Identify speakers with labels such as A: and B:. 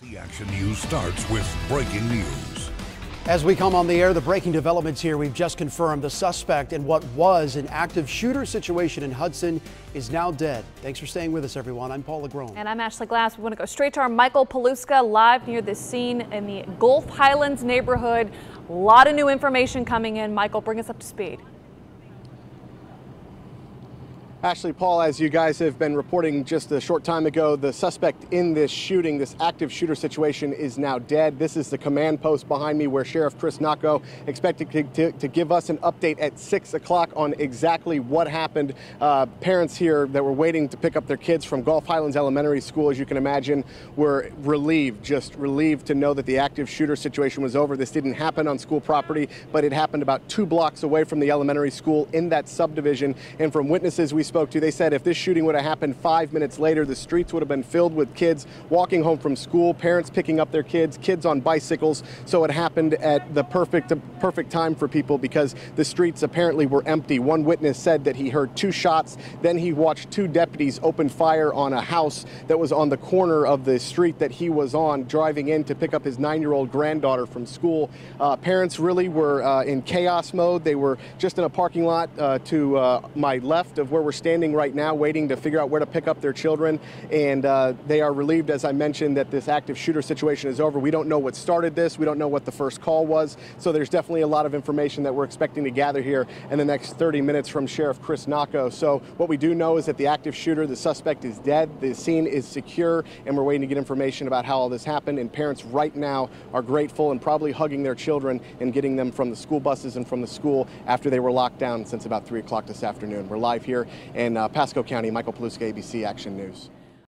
A: The Action News starts with breaking news.
B: As we come on the air, the breaking developments here. We've just confirmed the suspect in what was an active shooter situation in Hudson is now dead. Thanks for staying with us, everyone. I'm Paul LeGrone.
C: And I'm Ashley Glass. We want to go straight to our Michael Paluska live near this scene in the Gulf Highlands neighborhood. A lot of new information coming in. Michael, bring us up to speed.
D: Ashley, Paul, as you guys have been reporting just a short time ago, the suspect in this shooting, this active shooter situation, is now dead. This is the command post behind me where Sheriff Chris Nacco expected to give us an update at 6 o'clock on exactly what happened. Parents here that were waiting to pick up their kids from Gulf Highlands Elementary School, as you can imagine, were relieved, just relieved to know that the active shooter situation was over. This didn't happen on school property, but it happened about 2 blocks away from the elementary school in that subdivision. And from witnesses we spoke to, they said if this shooting would have happened 5 minutes later, the streets would have been filled with kids walking home from school, parents picking up their kids, kids on bicycles. So it happened at the perfect time for people because the streets apparently were empty. One witness said that he heard 2 shots, then he watched 2 deputies open fire on a house that was on the corner of the street that he was on, driving in to pick up his 9-year-old granddaughter from school. Parents really were in chaos mode. They were just in a parking lot to my left of where we're standing right now, waiting to figure out where to pick up their children. And they are relieved, as I mentioned, that this active shooter situation is over. We don't know what started this. We don't know what the first call was. So there's definitely a lot of information that we're expecting to gather here in the next 30 minutes from Sheriff Chris Nacco. So what we do know is that the active shooter, the suspect, is dead. The scene is secure, and we're waiting to get information about how all this happened. And parents right now are grateful and probably hugging their children and getting them from the school buses and from the school after they were locked down since about 3 o'clock this afternoon. We're live here in Pasco County. Michael Paluska, ABC Action News.